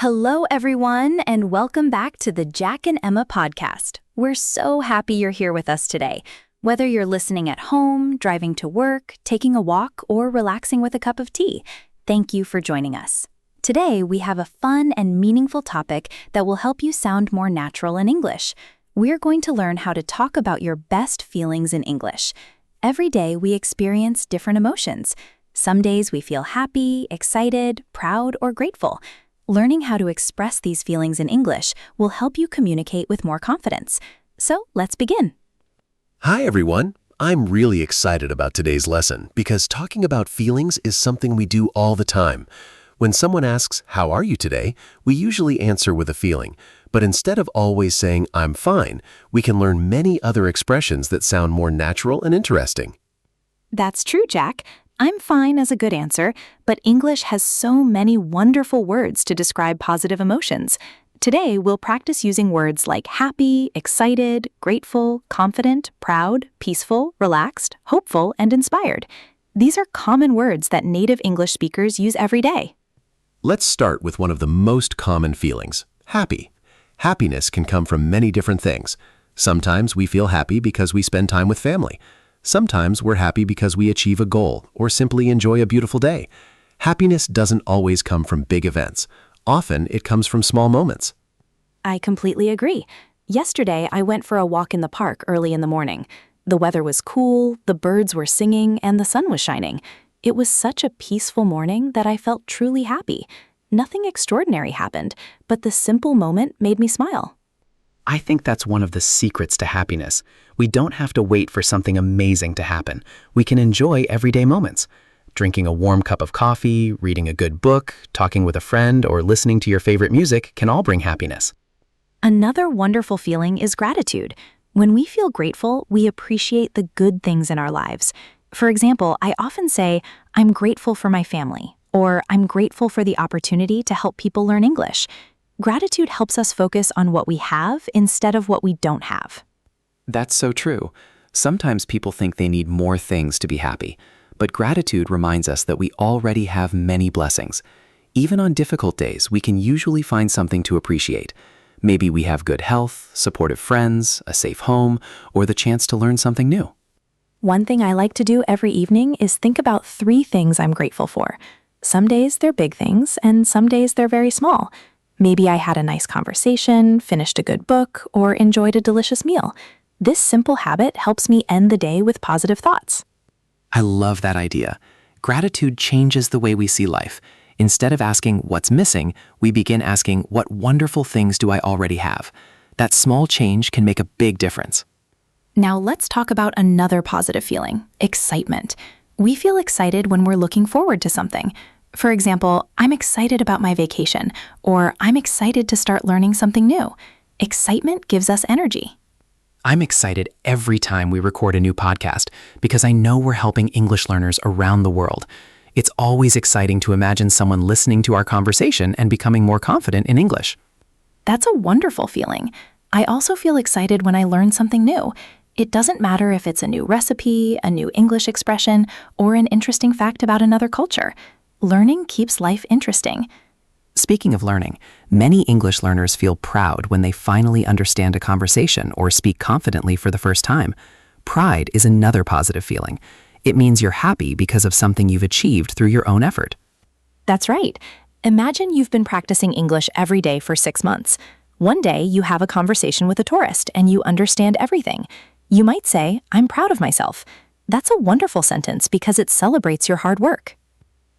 Hello, everyone, and welcome back to the Jack and Emma podcast. We're so happy you're here with us today. Whether you're listening at home, driving to work, taking a walk, or relaxing with a cup of tea, thank you for joining us. Today, we have a fun and meaningful topic that will help you sound more natural in English. We're going to learn how to talk about your best feelings in English. Every day, we experience different emotions. Some days we feel happy, excited, proud, or grateful. Learning how to express these feelings in English will help you communicate with more confidence. So let's begin. Hi, everyone. I'm really excited about today's lesson because talking about feelings is something we do all the time. When someone asks, "How are you today?" we usually answer with a feeling. But instead of always saying, "I'm fine," we can learn many other expressions that sound more natural and interesting. That's true, Jack. I'm fine is a good answer, but English has so many wonderful words to describe positive emotions. Today, we'll practice using words like happy, excited, grateful, confident, proud, peaceful, relaxed, hopeful, and inspired. These are common words that native English speakers use every day. Let's start with one of the most common feelings, happy. Happiness can come from many different things. Sometimes we feel happy because we spend time with family. Sometimes we're happy because we achieve a goal or simply enjoy a beautiful day. Happiness doesn't always come from big events. Often it comes from small moments. I completely agree. Yesterday, I went for a walk in the park early in the morning. The weather was cool, the birds were singing, and the sun was shining. It was such a peaceful morning that I felt truly happy. Nothing extraordinary happened, but the simple moment made me smile. I think that's one of the secrets to happiness. We don't have to wait for something amazing to happen. We can enjoy everyday moments. Drinking a warm cup of coffee, reading a good book, talking with a friend, or listening to your favorite music can all bring happiness. Another wonderful feeling is gratitude. When we feel grateful, we appreciate the good things in our lives. For example, I often say, "I'm grateful for my family," or "I'm grateful for the opportunity to help people learn English." Gratitude helps us focus on what we have instead of what we don't have. That's so true. Sometimes people think they need more things to be happy, but gratitude reminds us that we already have many blessings. Even on difficult days, we can usually find something to appreciate. Maybe we have good health, supportive friends, a safe home, or the chance to learn something new. One thing I like to do every evening is think about 3 things I'm grateful for. Some days they're big things, and some days they're very small. Maybe I had a nice conversation, finished a good book, or enjoyed a delicious meal. This simple habit helps me end the day with positive thoughts. I love that idea. Gratitude changes the way we see life. Instead of asking what's missing, we begin asking what wonderful things do I already have. That small change can make a big difference. Now let's talk about another positive feeling, excitement. We feel excited when we're looking forward to something. For example, I'm excited about my vacation, or I'm excited to start learning something new. Excitement gives us energy. I'm excited every time we record a new podcast because I know we're helping English learners around the world. It's always exciting to imagine someone listening to our conversation and becoming more confident in English. That's a wonderful feeling. I also feel excited when I learn something new. It doesn't matter if it's a new recipe, a new English expression, or an interesting fact about another culture. Learning keeps life interesting. Speaking of learning, many English learners feel proud when they finally understand a conversation or speak confidently for the first time. Pride is another positive feeling. It means you're happy because of something you've achieved through your own effort. That's right. Imagine you've been practicing English every day for 6 months. One day, you have a conversation with a tourist and you understand everything. You might say, "I'm proud of myself." That's a wonderful sentence because it celebrates your hard work.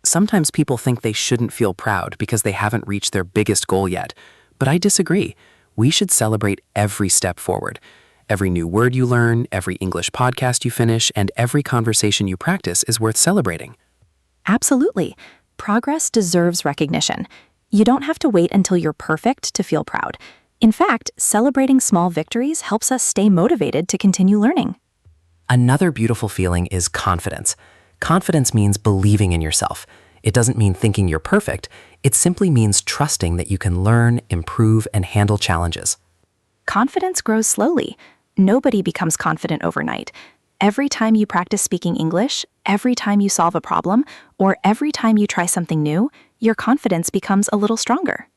Sometimes people think they shouldn't feel proud because they haven't reached their biggest goal yet. But I disagree. We should celebrate every step forward. Every new word you learn, every English podcast you finish, and every conversation you practice is worth celebrating. Absolutely. Progress deserves recognition. You don't have to wait until you're perfect to feel proud. In fact, celebrating small victories helps us stay motivated to continue learning. Another beautiful feeling is confidence. Confidence means believing in yourself. It doesn't mean thinking you're perfect. It simply means trusting that you can learn, improve, and handle challenges. Confidence grows slowly. Nobody becomes confident overnight. Every time you practice speaking English, every time you solve a problem, or every time you try something new, your confidence becomes a little stronger.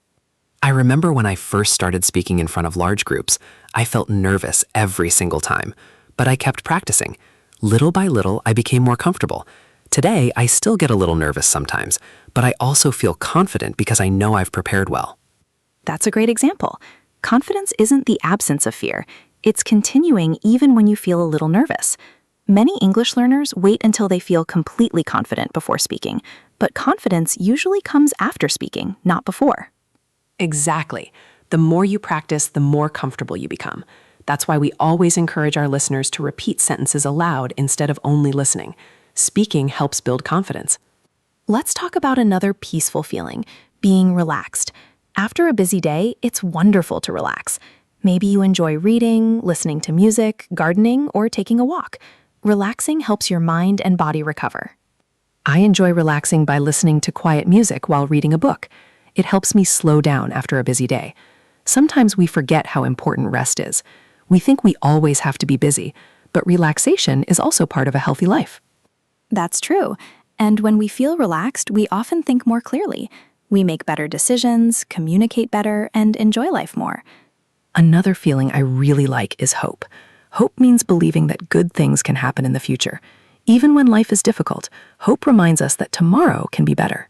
I remember when I first started speaking in front of large groups, I felt nervous every single time, but I kept practicing. Little by little, I became more comfortable. Today, I still get a little nervous sometimes, but I also feel confident because I know I've prepared well. That's a great example. Confidence isn't the absence of fear. It's continuing even when you feel a little nervous. Many English learners wait until they feel completely confident before speaking, but confidence usually comes after speaking, not before. Exactly. The more you practice, the more comfortable you become. That's why we always encourage our listeners to repeat sentences aloud instead of only listening. Speaking helps build confidence. Let's talk about another peaceful feeling, being relaxed. After a busy day, it's wonderful to relax. Maybe you enjoy reading, listening to music, gardening, or taking a walk. Relaxing helps your mind and body recover. I enjoy relaxing by listening to quiet music while reading a book. It helps me slow down after a busy day. Sometimes we forget how important rest is. We think we always have to be busy, but relaxation is also part of a healthy life. That's true. And when we feel relaxed, we often think more clearly. We make better decisions, communicate better, and enjoy life more. Another feeling I really like is hope. Hope means believing that good things can happen in the future. Even when life is difficult, hope reminds us that tomorrow can be better.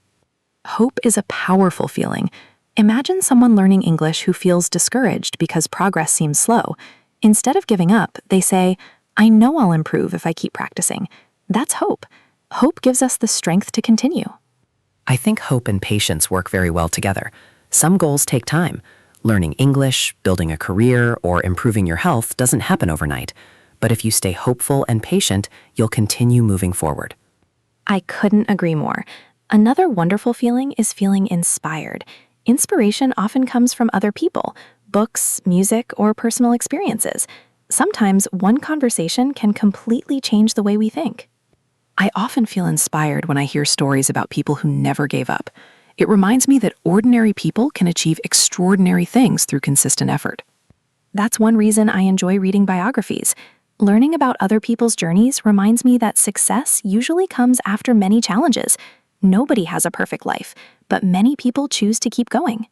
Hope is a powerful feeling. Imagine someone learning English who feels discouraged because progress seems slow. Instead of giving up, they say, "I know I'll improve if I keep practicing." That's hope. Hope gives us the strength to continue. I think hope and patience work very well together. Some goals take time. Learning English, building a career, or improving your health doesn't happen overnight. But if you stay hopeful and patient, you'll continue moving forward. I couldn't agree more. Another wonderful feeling is feeling inspired. Inspiration often comes from other people, books, music, or personal experiences. Sometimes one conversation can completely change the way we think. I often feel inspired when I hear stories about people who never gave up. It reminds me that ordinary people can achieve extraordinary things through consistent effort. That's one reason I enjoy reading biographies. Learning about other people's journeys reminds me that success usually comes after many challenges. Nobody has a perfect life, but many people choose to keep going.